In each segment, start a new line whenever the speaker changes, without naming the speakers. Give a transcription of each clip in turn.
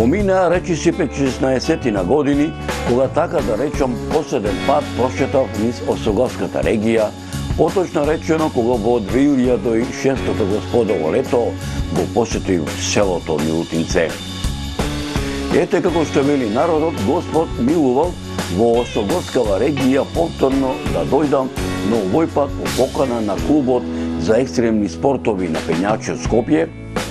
Помина речиси 16 години, кога така да речам последен пат прошетав низ Осоговската регија, поточно речено кога во 2006 господово лето го посетив селото Милутинце. Ете како што вели народот, Господ милувал во Осоговскава регија повторно да дојдам, но овој пат по покана на клубот за екстремни спортови на Пењачи од Скопје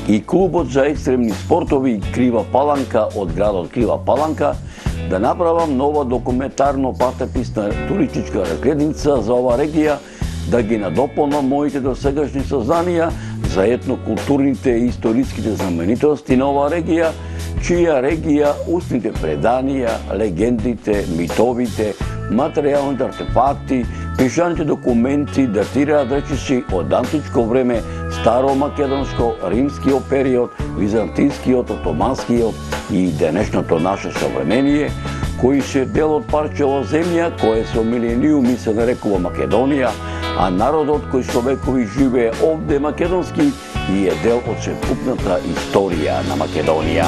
и клубот за екстремни спортови Крива Паланка од градот Крива Паланка да направам нова документарно патеписна туристичка разгледница за ова регија, да ги надополнам моите досегашни сознанија за етнокултурните и историските знаменитости на оваа регија, чија регија устните преданија, легендите, митовите, материјалните артефакти, пишаните документи датираат речиси од античко време, старомакедонско, римскиот период, византискиот, отоманскиот и денешното наше современие, кои се дел од парчево земја кое со милениуми се нарекува Македонија, а народот кој со векови живее овде македонски и е дел од целокупната историја на Македонија.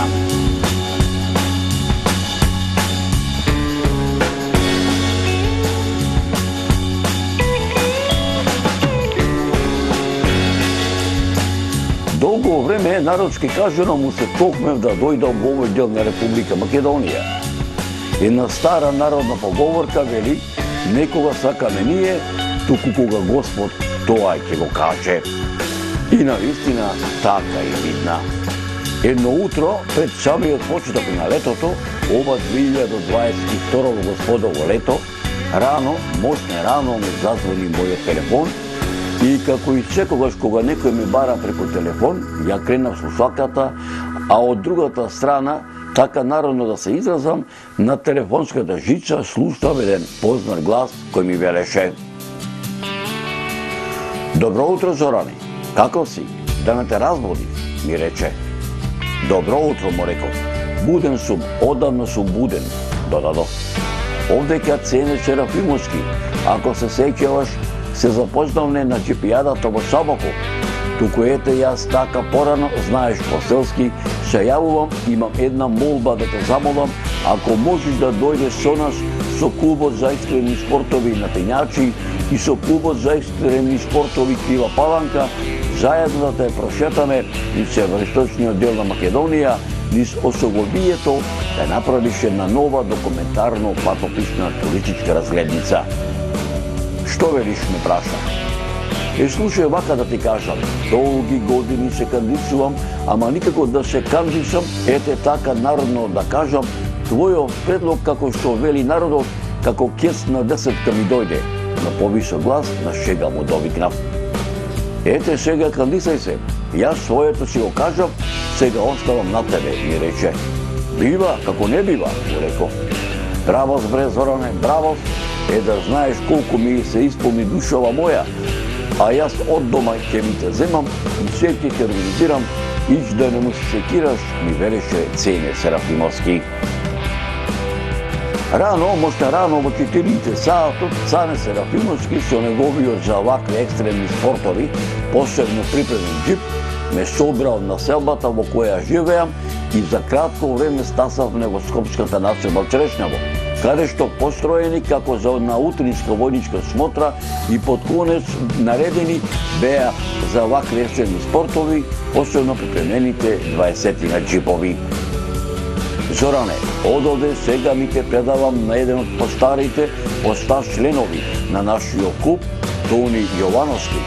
Долго време, народски кажано, му се токмев да дојдам во овој дел на Република Македонија. Една стара народна поговорка вели: некога сакаме ние, туку кога Господ тоа ќе го каже. И навистина така и видна. Едно утро, пред самиот почеток на летото, ова 2022 господово лето, рано, мощне рано ми зазвони мојот телефон и како и секогаш кога некој ме бара преку телефон, ја кренав слушалката, а од другата страна, така народно да се изразам, на телефонската жица слушав еден познат глас кој ми велеше: "Добро утро, Зоране, како си? Да не те разбуди?" ми рече. "Добро утро," му реков. "Буден сум, одамна сум буден," додадов. "Овдека цене Серафимовски, ако се сеќаваш, се запознавме на џипијадата во Сабоко. Туку ете јас така порано, знаеш по селски, се јавувам, имам една молба да те замолам, ако можеш да дојдеш со нас, со клубот за екстремни спортови на Пењачи и со клубот за екстремни спортови Крива Паланка, заедно да те прошетаме низ североисточниот дел на Македонија, низ Осоговието, да направиш една нова документарно патописна туристичка разгледница." "Што велиш?" ме праша. Слушај, вака да ти кажам, долги години се кандидувам, ама никако да се кандидувам, ете така народно да кажам, твојот предлог, како што вели народот, како кец на десетка ми дојде. На повисок глас, на шега му довикнав. "Ете сега кандисај се, јас своето си го кажам, сега оставам на тебе," ми рече. "Бива, како не бива," му реков. "Браво, бре, Зоране, браво, да знаеш колку ми се исполни душава моја, а јас од дома ќе ми те земам и се ќе те организирам, ич да не му се секираш," ми велеше Цене Серафимовски. Рано, мощна рано во 4 саатот, Цане Серафимовски со неговиот за вакви екстремни спортови, посебно припремен џип, ме собрал на селбата во која живеам и за кратко време стасавме во Скопската населба Черешњаво, каде што построени како за една утринска војничка смотра и под конец наредени беа за вакви екстремни спортови, посебно припремените 20 џипови. "Зоране, одовде сега ми те предавам на еден од постарите членови на нашиот клуб, Тони Јовановски,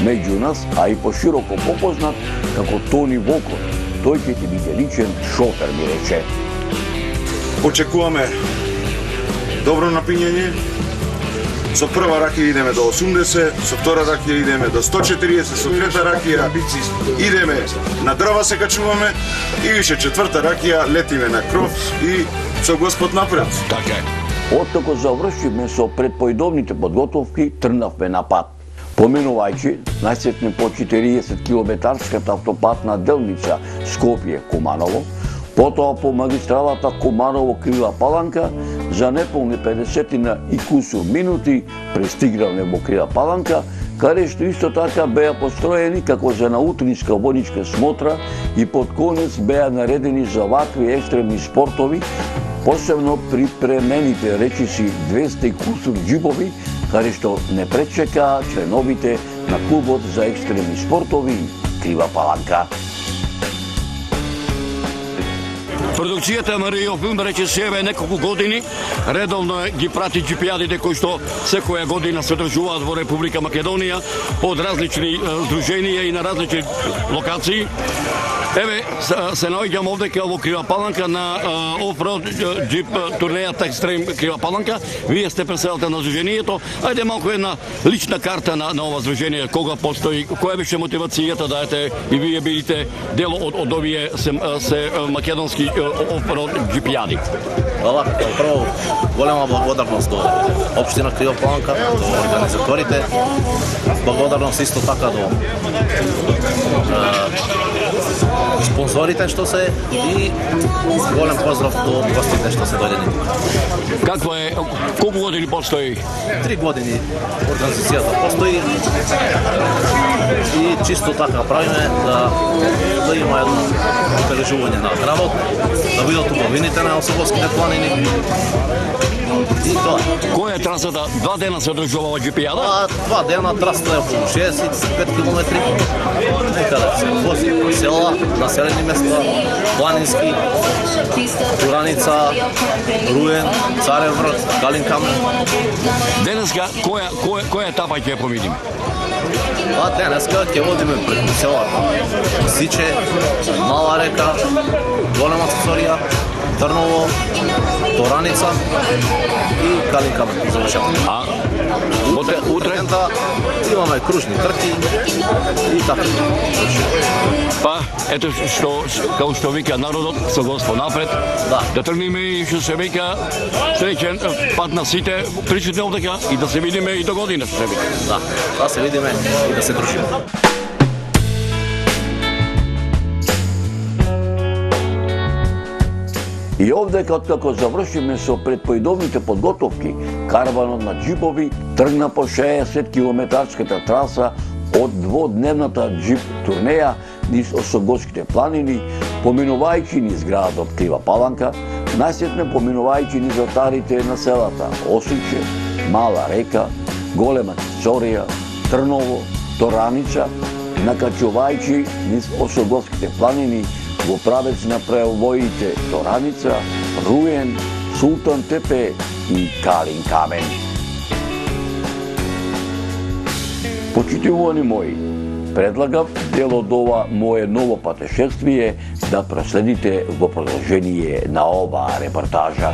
меѓу нас, а и пошироко попознат како Тони Волков. Тој ќе ти биде личен шофер," ми рече.
"Очекуваме добро напињање. Со прва ракија идеме до 80, со втора ракија идеме до 140, со трета ракија идеме на дрва се качуваме и више четврта ракија летиме на кров и со Господ напред."
Така е. Оттако завршивме со предпојдовните подготовки, тргнавме на пат. Поминувајќи најсетне по 40 километарската автопатна делница Скопје-Куманово, потоа по магистралата Куманово-Крива Паланка, за неполни 50 и кусур минути пристигналме во Крива Паланка, каде што исто така беа построени како за наутничка војничка смотра и под конец беа наредени за вакви екстремни спортови, посебно припремените речиси 200 и кусур џипови, каде што не пречекаа членовите на клубот за екстремни спортови Крива Паланка.
Продукцијата на Рио Филм режисерува неколку години, редовно ги прати џипијадите кои што секоја година се одржуваат во Република Македонија од различни здруженија и на различни локации. Еве, се наоѓам овдека во Крива Паланка на офроуд џип турнејата Екстрем Крива Паланка. Вие сте председател на здружението. Ајде малку една лична карта на ова здружение, кога постои, која беше мотивацијата да ете и вие бидите дел од овие се македонски офроуд џипијади.
Hvala. Prvo, golema благодарност до општина Крива Паланка, до организаторите. Благодарност исто така до спонзорите што се и голем поздрав до гостите што се дојдени.
Какво е, колку години постои?
3 години организацијата постои и чисто така правиме да има едно обележување на работ, да бидат убавините на Особовските планини и тоа.
Која е трасата? 2 дена се одржува ова џипијада?
2 дена трасата е околу 65 километри. Некаде се вози села, населени места, планински, Тураница, Руен, Царев врат, Галин камен.
Денеска која етапа ќе помидиме?
Денеска ќе водиме преку селата Сиче, Мала река, Голема Цицорија, Трново, Тораница и Галин камен.
А утре
имаме кружни трки и така.
Па, ето што, како што вика народот, со Господ напред, да тргнеме и што се вика среќен пат на сите, причите овдека и да се видиме и до година што се вика.
Да се видиме и да се дружиме.
И овдека, како завршиме со предпоидовните подготовки, караванот на џипови тргна по 60 километарската траса од дводневната џип турнеја низ Осогошките планини, поминувајќи низ градот Крива Паланка, најсетне поминувајќи низ отарите на селата Осиче, Мала река, Голема Цицорија, Трново, Тораница, накачувајќи низ Осогошките планини во правец на преовоите Тораница, Руен, Султан Тепе и Калин камен. Почитувани мои, предлагам дел од ова мое ново патешествие да проследите во продолжение на оваа репортажа.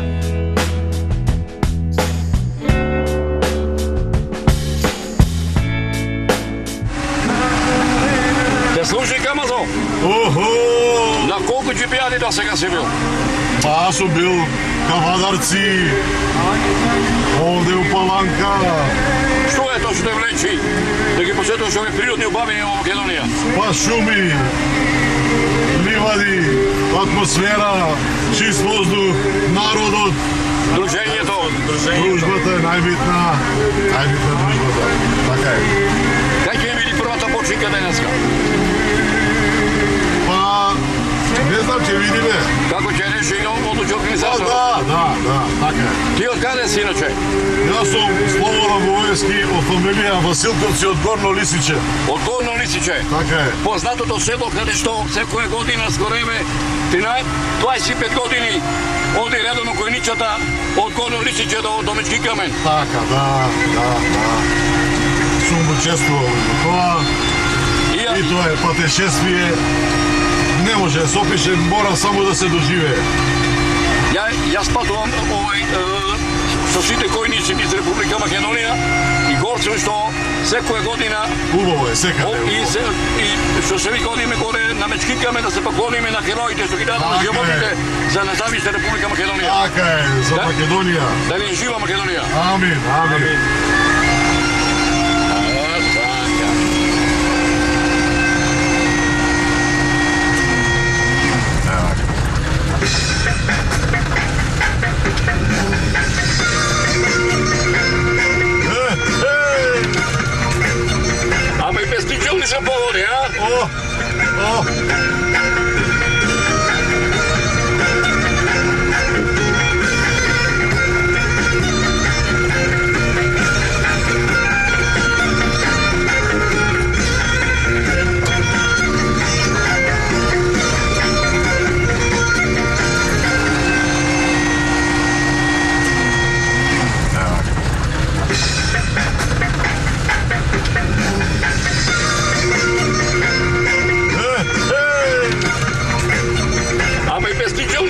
Те слушај, Камазо! На колку џипијади до сега си бил?
Па сум бил Кавадарци, овде у Паланка.
Што е тоа што те влечи да ги посетуваш овие природни убавини во Македонија?
Па шуми, ливади, атмосфера, чист воздух, народот.
Дружењето.
Дружбата е најбитна дружбата. Така е.
Кај ќе види првата починка денеска?
Па, не знам, ќе видиме.
Како ќе реши одлучи организатор?
Да, така е.
Ти од каде си иначе?
Јас сум Слободан Воевски од фамилија Василковци од Горно Лисиче.
Од Горно Лисиче.
Така е.
Познатото село каде што секоја година скореме 25 години оди редовно којничата од Горно Лисиче до Мечки камен.
Така, да. Сум учествувал во тоа. И тоа е патешествие. Не може да се опише, мора само да се доживее.
Јас патувам со сите којници низ Република Македонија и горцем што секоја година
Убаво е, секаде.
И што се вика одиме горе на Мечки камен да се поклониме на героите што ги дадоа животите за независна Република Македонија.
Така е, за Македонија.
Да ни жива Македонија.
Амин.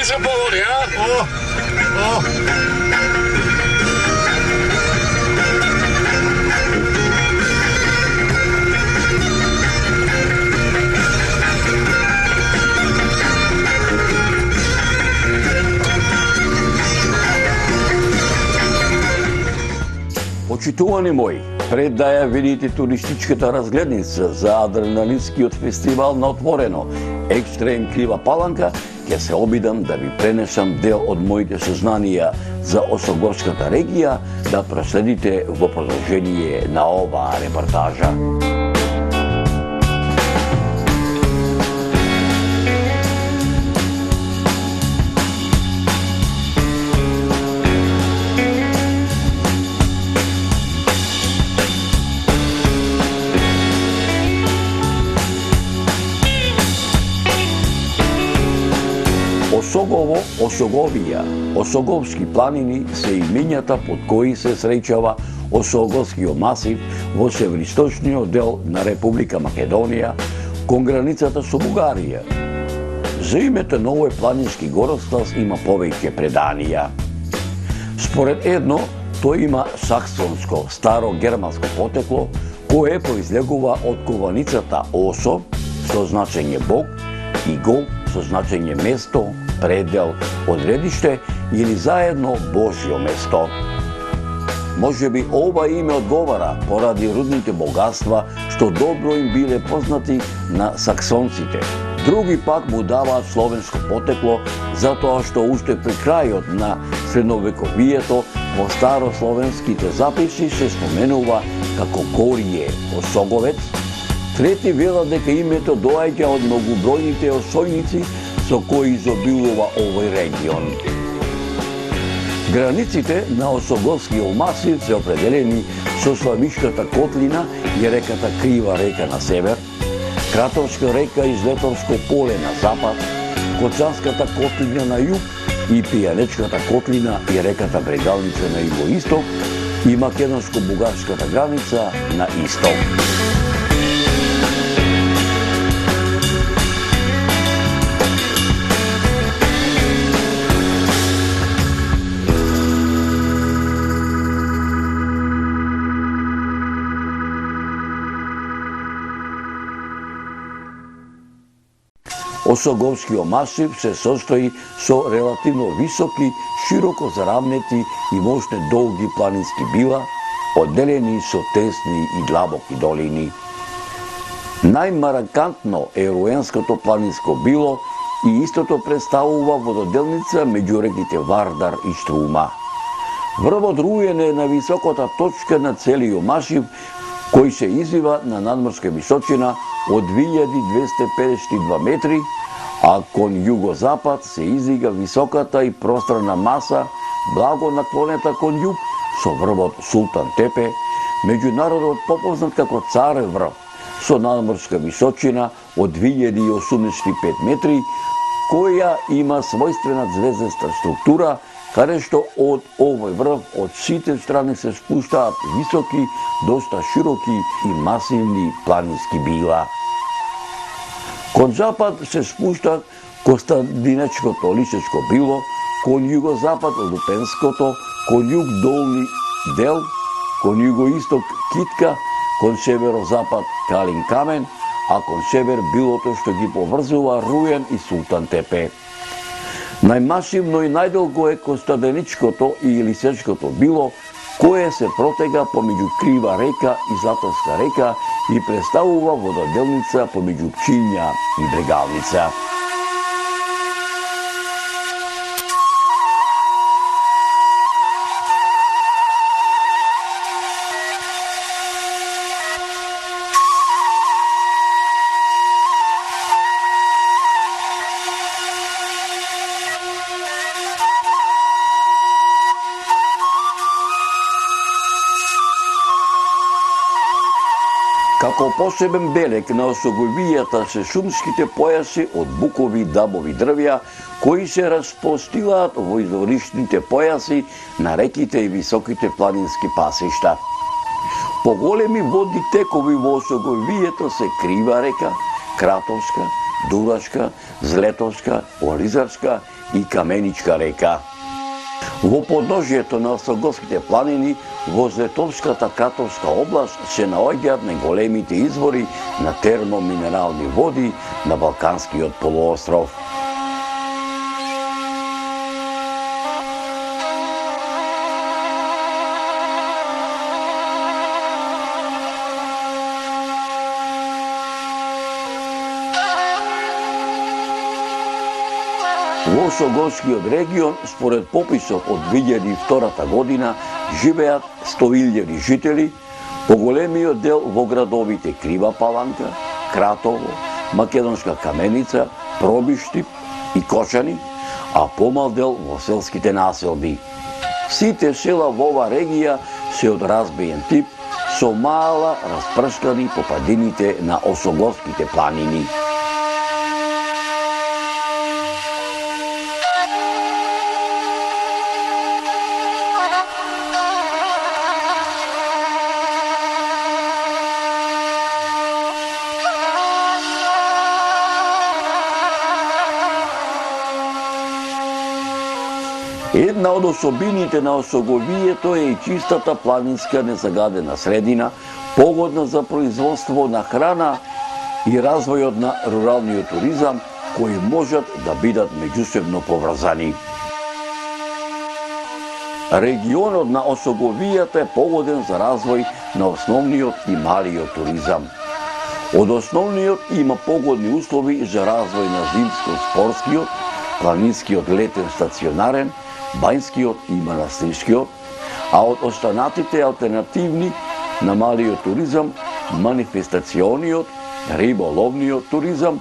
се погоди, а?
Почитувани мои, пред да ја видите туристичката разгледница за адреналинскиот фестивал на отворено Екстрем Крива Паланка, ќе се обидам да ви пренесам дел од моите сознанија за Осогорската регија, да проследите во продолжение на оваа репортажа. Осогово, Осоговија, Осоговски планини се имињата под кои се среќава Осоговскиот масив во североисточниот дел на Република Македонија, кон границата со Бугарија. За името на овој планински горостас има повеќе преданија. Според едно, тој има саксонско, старо германско потекло, кое произлегува од кованицата Осо, со значење Бог, и Гол, со значење место, предел, одредиште или заедно Божјо место. Може би ова име одговара поради рудните богатства што добро им биле познати на саксонците. Други пак му даваат словенско потекло затоа што уште при крајот на средновековието во старословенските записи се споменува како Корие Осоговец. Трети велат дека името доаѓа од многобројните осојници со кои изобилува овој регион. Границите на Осоговскиот масив се определени со Славишката котлина и реката Крива река на север, Кратовска река и Злетовско поле на запад, Коцанската котлина на југ и Пијанечката котлина и реката Брегалница на југоисток и македонско-бугарската граница на исток. Осоговскиот масив се состои со релативно високи, широко заравнети и мощне долги планински била, одделени со тесни и длабоки долини. Најмаркантно е Руенското планинско било и истото представува вододелница меѓу реките Вардар и Струма. Врвот Руен е на високата точка на целиот масив, кој се извива на надморска височина од 2252 метри, а кон југозапад се издига високата и просторна маса, благо наклонета кон југ, со врвот Султан Тепе, меѓународот попознат како Царев врв, со надморска височина од 2085 метри, која има својствена звездеста структура, каде што од овој врв од сите страни се спуштаат високи, доста широки и масивни планински била. Кон запад се спушта Костадинечкото лисечко било, кон југозапад Лупенското, кон југ долни Дел, кон југоисток Китка, кон северозапад Калин Камен, а кон север билото што ги поврзува Руен и Султан Тепе. Најмасивно и најдолго е Костадиничкото и Лисечкото било, кое се протега помеѓу Крива река и Златовска река и представува вододелница помеѓу Пчиња и Брегалница. Како посебен белег на Осоговијата се шумските појаси од букови дабови дрвја, кои се распостилаат во изворишните појаси на реките и високите планински пасишта. Поголеми водни текови во Осоговијата се Крива река, Кратовска, Дурачка, Злетовска, Оризарска и Каменичка река. Во подножието на Осоговските планини, во Злетовската Катовска област се наоѓаат најголемите извори на термоминерални води на Балканскиот полуостров. Во Осоговскиот регион, според пописот од 2002 година, живеат 100.000 жители, поголемиот дел во градовите Крива Паланка, Кратово, Македонска Каменица, Пробиштип и Кочани, а помал дел во селските населби. Сите села во ова регија се од разбиен тип, со мала распрскани по падините на Осоговските планини. Една од особините на Осоговието е и чистата планинска незагадена средина, погодна за производство на храна и развојот на руралниот туризам, кои можат да бидат меѓусебно поврзани. Регионот на Осоговијата е погоден за развој на основниот и малиот туризам. Од основниот има погодни услови за развој на зимско-спортскиот, планинскиот летен стационарен, бајнскиот и манастирскиот, а од останатите алтернативни на малиот туризам, манифестациониот, риболовниот туризам,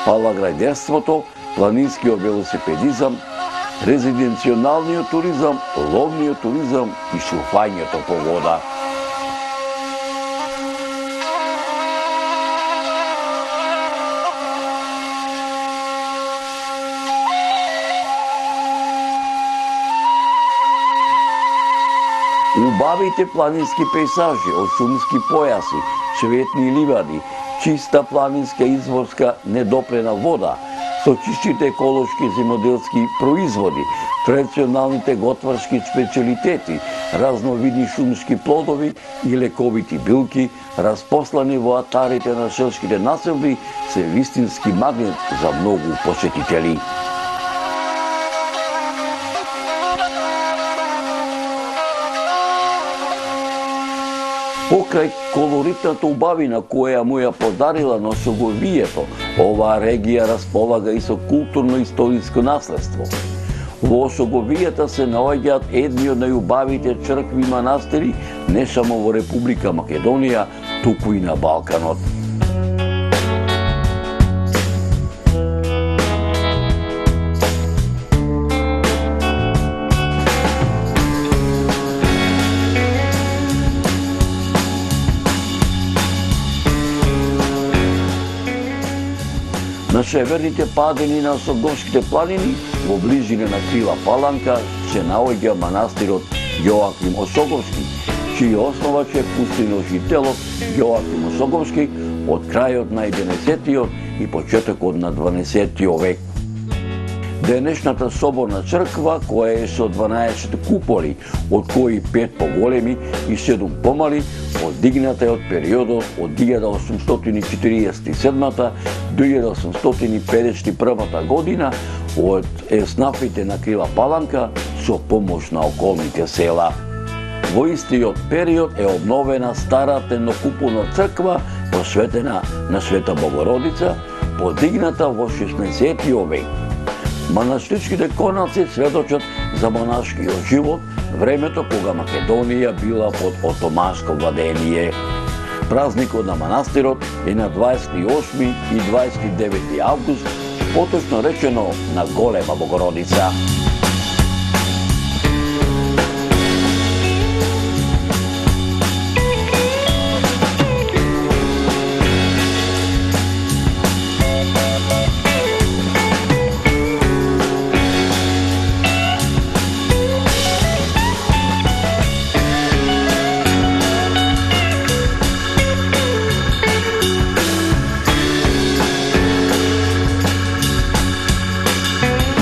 палаграјдерството, планинскиот велосипедизам, резиденционалниот туризам, ловниот туризам и шурфањето по вода. Убавите планински пейсажи од шумски појаси, цветни ливади, чиста планинска изворска недопрена вода, со чистите еколошки земјоделски производи, традиционалните готварски специјалитети, разновидни шумски плодови и лековити билки, распослани во атарите на селските населби, се вистински магнет за многу посетители. Покрај колоритната убавина која му ја подарила на Осоговието, оваа регија располага и со културно-историско наследство. Во Осоговијата се наоѓаат едни од најубавите цркви и манастири не само во Република Македонија, туку и на Балканот. На северните падини на Осоговските планини, во близина на Крива Паланка, се наоѓа манастирот Јоаким Осоговски, чиј основач е пустиножителот Јоаким Осоговски од крајот на 11-тиот и почетокот на 12-тиот век. Денешната соборна црква, која е со 12 куполи, од кои 5 поголеми и 7 помали, подигната е од периодот од 1847 до 1851 година од еснафите на Крива Паланка со помош на околните села. Во истиот период е обновена старата еднокуполна црква посветена на Света Богородица, подигната во 16 век. Манастирските конаци сведочат за монашкиот живот, времето кога Македонија била под отоманско владење. Празникот на манастирот е на 28 и 29 август, поточно речено на Голема Богородица.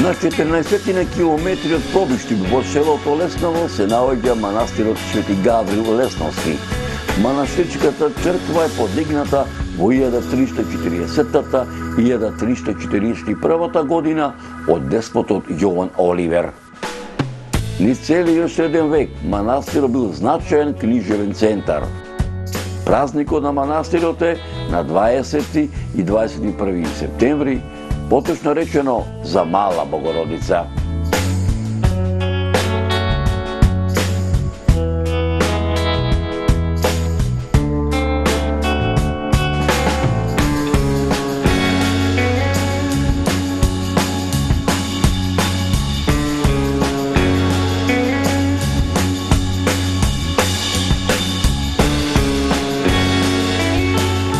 На 14 километри од Пробиштип во селото Лесново се наоѓа манастирот Свети Гаврил Лесновски. Манастирчката црква е подигната во 1340 и 1341 година од деспотот Јован Оливер. Низ целиот среден век манастирот бил значаен книжевен центар. Празникот на манастирот е на 20 и 21 септември, поточно речено за Мала Богородица.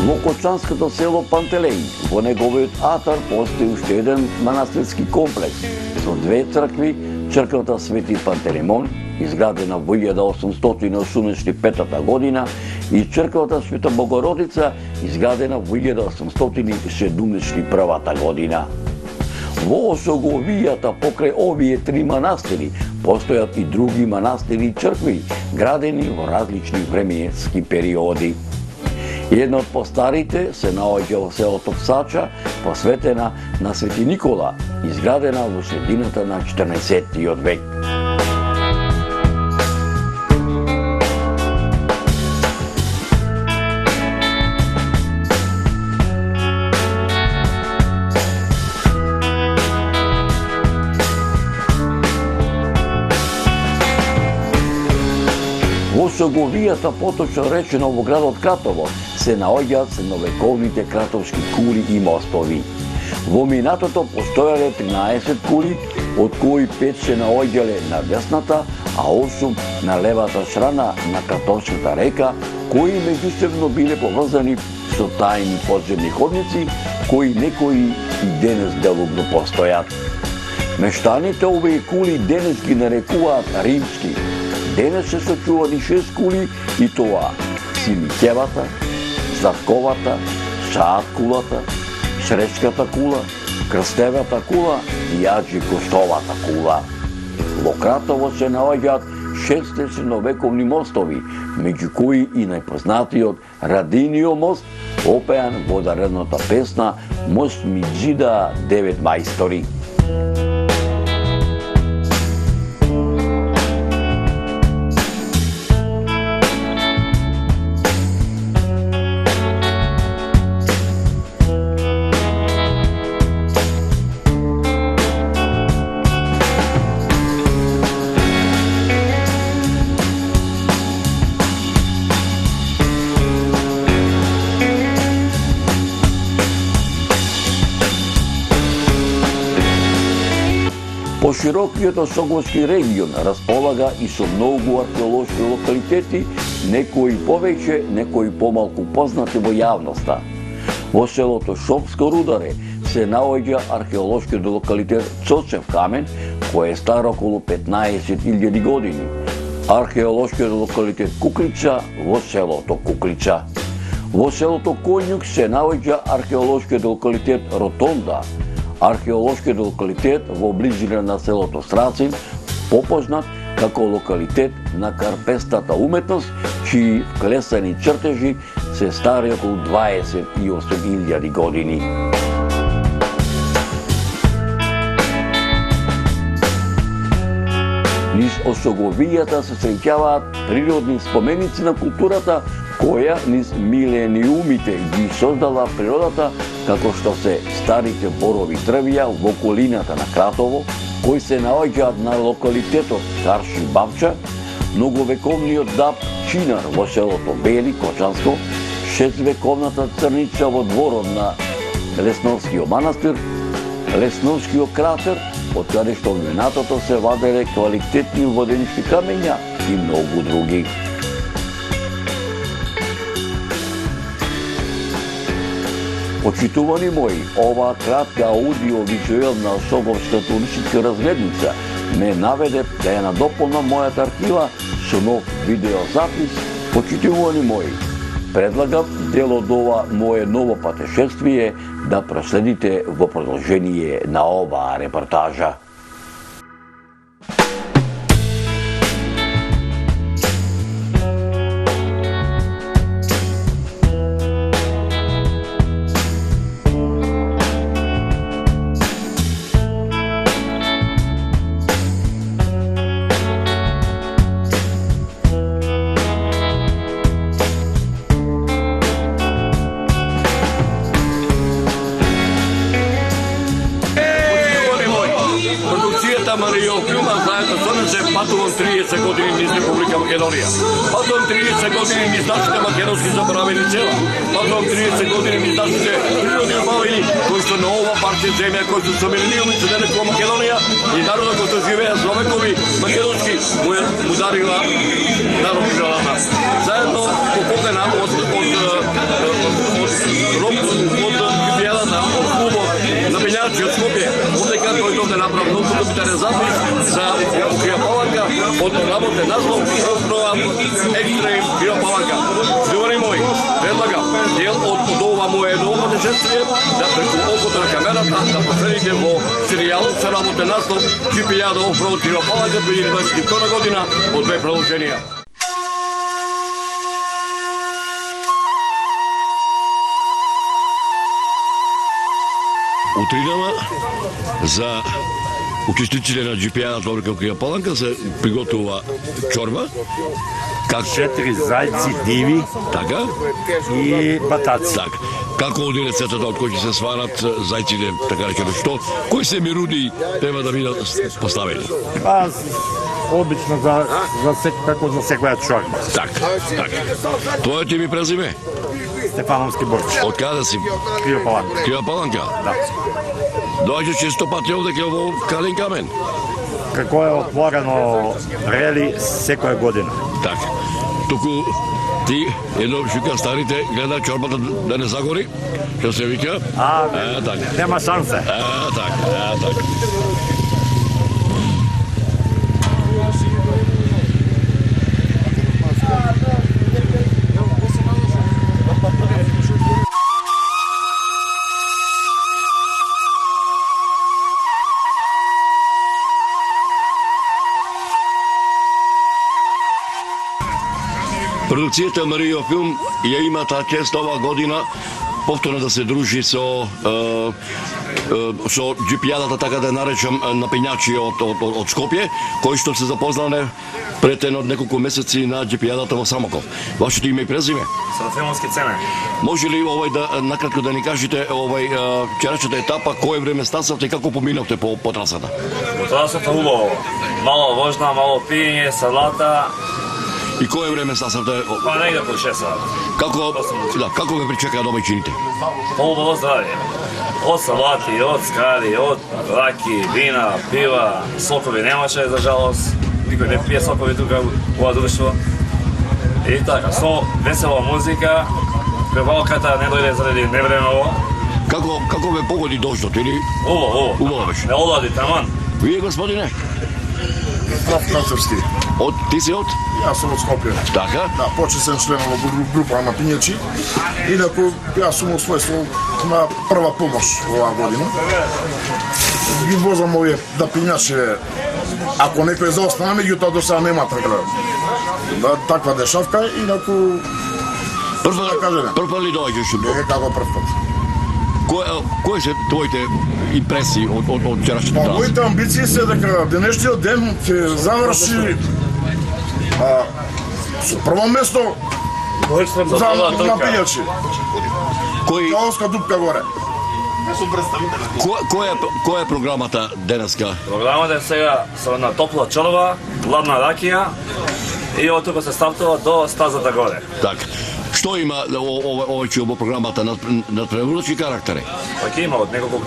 Во Кочанското село Пантелеј, во неговиот атар постои уште еден манастирски комплекс со две цркви, црквата Свети Пантелеймон, изградена во 1885 година, и црквата Света Богородица, изградена во 1871 година. Во Осоговијата покрај овие три манастири постојат и други манастири и цркви, градени во различни временски периоди. Една од постарите се наоѓа во селото Псача, посветена на Свети Никола, изградена во средината на 14-тиот век. Во Соговијата, поточно речено во градот Кратово, се наоѓаат средновековните кратовски кули и мостови. Во минатото постојале 13 кули, од кои 5 се наоѓале на десната, а 8 на левата страна на Кратовската река, кои меѓусебно биле поврзани со тајни подземни ходници, кои некои и денес делумно постојат. Мештаните овие кули денес ги нарекуваат римски. Денес се сочувани 6 кули и тоа Силикевата, Затковата, Шаат кулата, Шречката кула, Крстевата кула и Јаджи Коштовата кула. Во Кратово се наоѓаат 6 средновековни мостови, меѓу кои и најпознатиот Радинио мост, опеан во даредната песна Мост ми џида 9 мајстори. Поширокиот Осоговски регион располага и со многу археолошки локалитети, некои повеќе, некои помалку познати во јавноста. Во селото Шопско Рударе се наоѓа археолошкиот локалитет Цочев камен, кој е стар околу 15.000 години. Археолошкиот локалитет Куклича во селото Куклича. Во селото Коњук се наоѓа археолошкиот локалитет Ротонда, археолошкиот локалитет во близина на селото Страцин, попознат како локалитет на карпестата уметност, чии вклесани чртежи се стари околу 28.000 години. Низ Осоговијата се среќаваат природни споменици на културата, која низ милениумите ги создала природата, како што се старите борови дрвја во околината на Кратово, кои се наоѓаат на локалитетот Карши Бавча, многовековниот даб Чинар во селото Бели, Кочанско, 6-вековната црнича во дворот на Лесновскиот манастир, Лесновскиот кратер, од каде што во минатото се ваделе квалитетни воденички камења и многу други. Почитувани мои, оваа кратка аудио-визуелна Особовска туристичка разгледница ме наведе да ја надополнам мојата архива со нов видеозапис. Почитувани мои, предлагам дел од ова мое ново патешествие да проследите во продолжение на оваа репортажа.
Марио филма заедно со нас патувам 30 години низ Република Македонија. Патувам 30 години низ нашите македонски заборавени села. Патувам 30 години низ нашите природни убавини, кои што на ова парче земја, кои што со милиони се деле кога Македонија и народот кој што живее за векови македонски му дарила народ природата. Заедно попокана од Кипијадата, од клубот на пењачи од Скопје, одека тој дојде направи многу капитален запис за Крија Паланка, од работен наслов Острова Екстрем Крија Паланка. Љубови мои, предлагам дел од ова мое ново патешествие да преку окото на камерата да последите во серијалот со работен наслов Кипијада Офроуд Крија Паланка 2022 година од две продолженија. Утринава за учесниците на GP-ата во Крија Паланка се приготвува чорба, как
4 зајци диви,
така
и батаци.
така. Како оди рецептата од кои ќе се сварат зајците, така речено, што кои се мируди треба да бидат поставени?
Па, обично како за секоја чорба.
Така, така. Твоето име и презиме?
Стефановски Борч.
Од каде си?
Крија Паланка.
Крија Паланка?
Да.
Доаѓаш често пати овде во Калин Камен?
Како е отворено рели секоја година.
Така. Туку ти едно шука старите гледа чорбата да не загори, што се вика? Така.
Нема шансе.
Така. Продукцијата Марио Филм ја има таа чест оваа година повторно да се дружи со GP-јадата, така да наречам, на пењачи од Скопје, кои што се запознале пред едно неколку месеци на GP-јадата во Самоков. Вашето име и презиме?
Серафимовски Цене.
Може ли да накратко да ни кажете вчерашната етапа, кој време стасавте и како поминавте по трасата?
По трасата убаво. Мало вожна, мало пиење, салата.
И кое време стасавте?
Па негде по 6 сати.
Како ве причекаа домаќините?
По-убаво здравје. Од салати, од скари, од раки, вина, пива, сокови немаше, за жалост. Никој не пие сокови тука ова друштво. И така, со весела музика, пребалката не дојде заради невремево.
Како ве погоди дождот или?
Убаво
беше.
Не олади таман.
Вие, господине?
Прав Кацевски.
Ти си од?
Јас сум од Скопје.
Така?
Да, почесен член во група на пињачи. Инаку, јас сум во својство на прва помош оваа година. Ги возам овие да пињачи, ако некој заостане, меѓутоа до сега нема таква дешавка, инаку...
Прв ли доаѓаш?
Како прв пат.
Кои се твоите импресии од вчерашната траса?
Моите амбиции се дека денешниот ден ќе заврши со прво место на пињачи. Каоска дупка горе.
Која е програмата денеска?
Програмата е сега со на топла чорба, ладна ракија и од тука се стартува до стазата горе.
Така. Што има овој во програмата на превручи карактери?
Пак има од неколку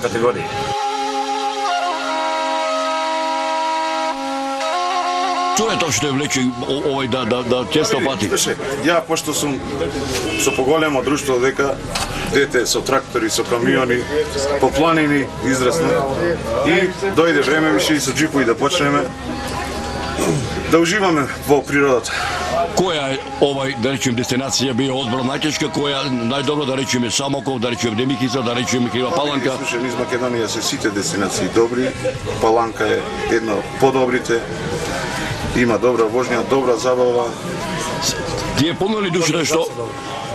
категории.
Што е тоа што е влече овој да често пати?
Ја, пошто сум со поголемо друштво дека дете со трактори, со камиони, по планини израсно. И дојде време више и со джипови да почнеме да уживаме во природата.
Која ovaj, da rečem, destinacija bio odbor natječka koja najdobro, da rečem, je Samokov, da rečem, Demikica, da rečem, Kriva Palanka.
Слушай, низ Македонија се сите дестинации добри, Паланка е една од подобрите, има добра вожња, добра забава
Ти е помнали душите што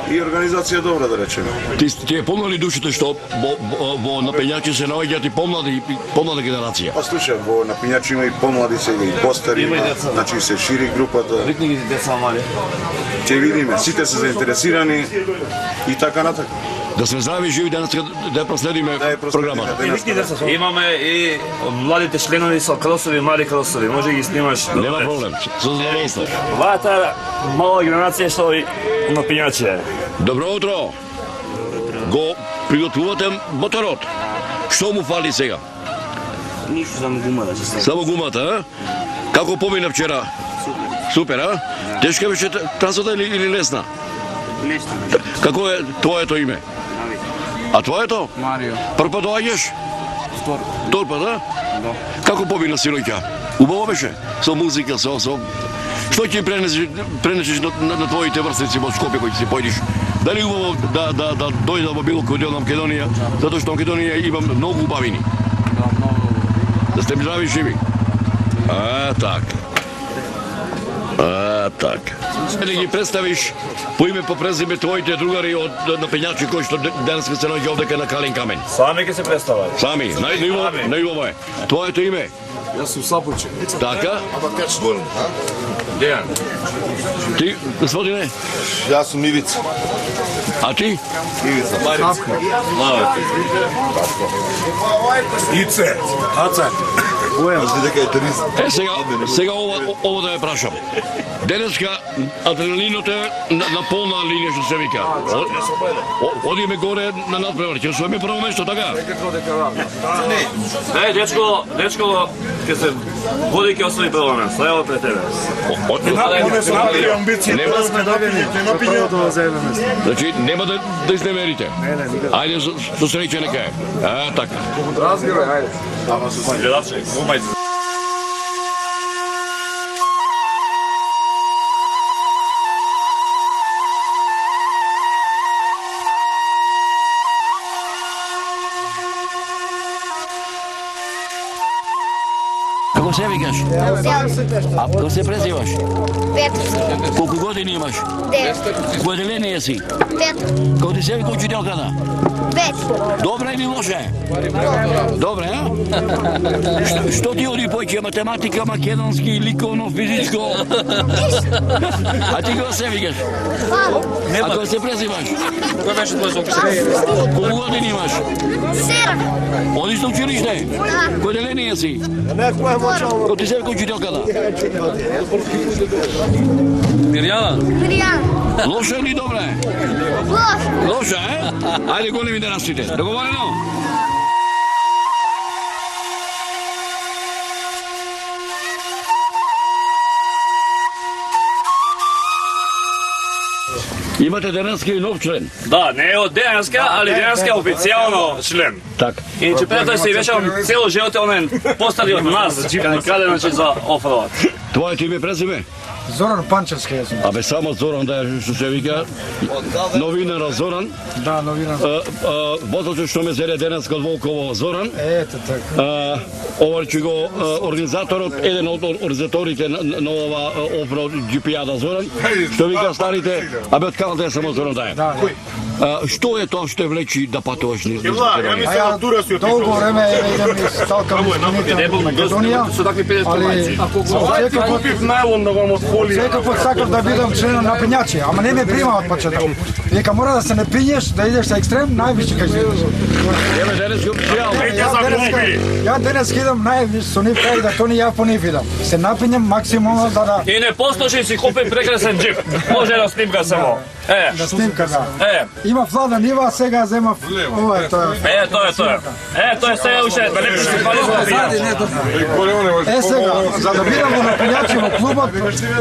и организација добра, да речеме.
Ти е помнали душите што во напењачи се наоѓаат и помлада генерација.
Па слушай, во напињачи има и помлади сега и постари,
Има и деца.
значи се шири групата.
Викни ги деца мали.
Ќе видиме, сите се заинтересирани и така натака.
Да сме здрави и живи денес да ја проследиме
Да ја проследиме
програмата.
Имаме и младите членови со кросови, мали кросови, може ги снимаш.
Нема проблем, со задоволство.
Това е таа мала генерација што и напињачи.
Добро утро. Го приготвувате моторот. Што му фали сега?
Ништо само гума да се стави.
Само гумата, а? Како помина вчера? Супер, а? Тешка беше трасата или лесна?
Лесно.
Како е твоето име?
Нави.
А твоето?
Марио.
Прв пат доаѓаш?
Втор.
Втор пат, а?
Да.
Како помина синоќа? Убаво беше? Со музика, со... Што ќе пренесеш на твоите врсници во Скопје кои ќе си појдиш? Дали е убаво да дојда во било кој дел на Македонија, затоа што Македонија има многу убавини.
Да, много.
Да сте здрави и живи. Так. Так. Да ги представиш по име по презиме твоите другари од напењачи кои што денес се наоѓа овдека на Кален камен.
Сами ќе се представат.
Сами, најубаво е. Твоето име?
Јас сум Сапуче.
Така?
Дејан.
Ти, господине?
Јас сум Ивица.
А ти?
Ивица.
Ице, Аца.
Сега ова да ја прашам. Денеска адреналинот е на полна линија што се вика. Одиме горе на надпревар, ќе освоиме прво место, така?
Дечко, ќе се води ќе освои прво место. Ево пред тебе.
Значи, нема да изнемерите. Ајде, со среќа нека е. Така.
Гледаче, гумајте.
Како се викаш? А како се презиваш?
Петро.
Колку години имаш?
9.
Кој деление си?
Петро.
Како ти се вика учителката?
5.
Добре или лоше? Добре, а? Што ти оди појќе? Математика, македонски, ликовно, физичко? А ти како се викаш? А како се презиваш?
Кој беше твој сокрет?
Колку години имаш?
7.
Одиш на училиште? Кој деление си? Како ти се вика учителката?
Мирјана?
Миријан.
Лошо или добре?
Лош.
Лошо, е? Ајде големи да растите. Договорено? Имате денеска и нов член.
Да, не е од денеска, али денеска е официјално член.
Так.
Иначе пред тој се вешам цело живот онен постари од нас, каде значи за офрлот.
Твоето име презиме?
Зоран Панчевски јас сум.
Абе само Зоран да што се вика. Новинар Зоран.
Да, новина.
Возачот што ме зеде денеска од Волково Зоран.
Ете така.
Ова ќе го организаторот, еден од организаторите на ова офро GP-ада Зоран, што вика старите, абе од каде само Зоран да е.
Да.
Што е тоа што те влечи да патуваш низ Македонија?
Ја долго време идем и сталкам измените на Македонија, али секој пат сакав да бидам член на пењачи, ама не ме прима од почеток. Вика мора да се не пињеш, да идеш со екстрем, највише кај
Еме денес го
Ја денес идам највише со нив кај да тони ја по нив идам. Се напињам максимално да
И не послушај си купи прекрасен джип. Може да снимка само.
Да снимка, да.
Има
Влада Нива, сега взема ова е тоа.
Тоа е сега уште, да не се пали.
Сега, за да бидам напињачи во клубот,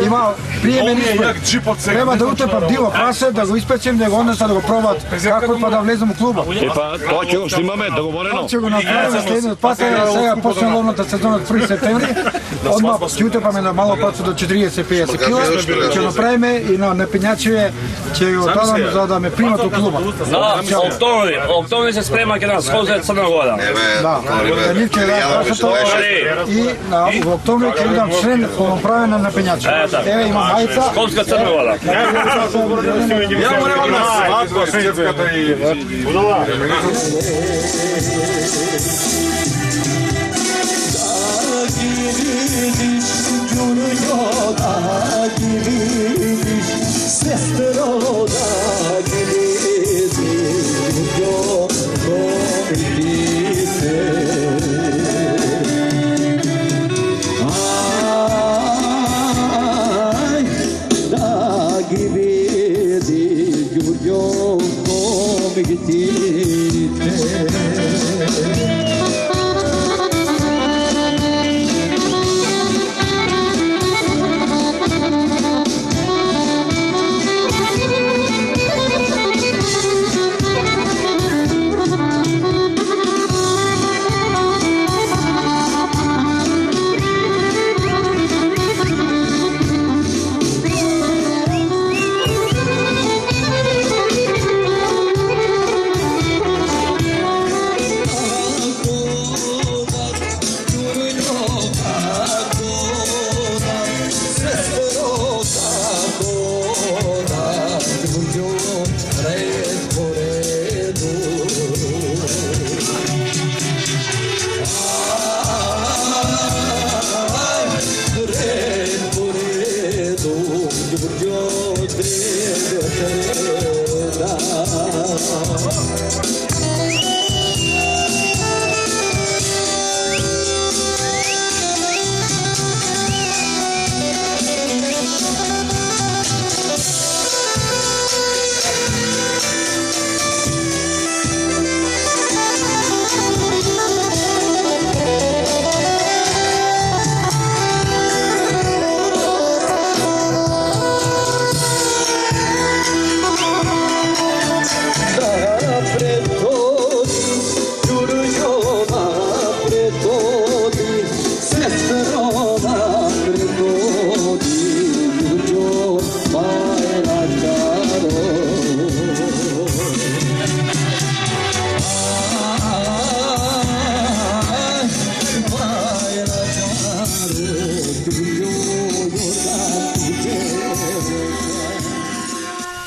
има приемен избор. Треба да утепа било прасе, да го испечем, да го однесат да го пробат како па да влезем во клубот.
Епа, тоа ќе го снимаме, договорено.
Ќе го направиме следниот пат, сега почне ловната сезона од 1 септември. Одма ќе утепаме на мало пацу до 40-50 кила. Ќе направиме и на напињачиве ќе го дадам за да ме примат во клубот.
Октомври се спрема ќе нас сход за Црна Гора.
Да, нив ќе дадам прашато и во октомври ќе видам член полноправен на напињачи. Еве има мајца.
Скопска Црна Гора.
Ја морам на свадба, светската и будала.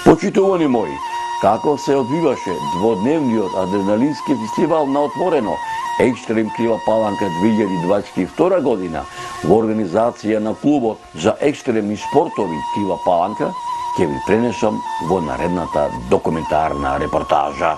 Почитувани мои, како се одвиваше дводневниот адреналински фестивал на отворено Екстрем Крива Паланка 2022 година во организација на клубот за екстремни спортови Крива Паланка, ќе ви пренесам во наредната документарна репортажа.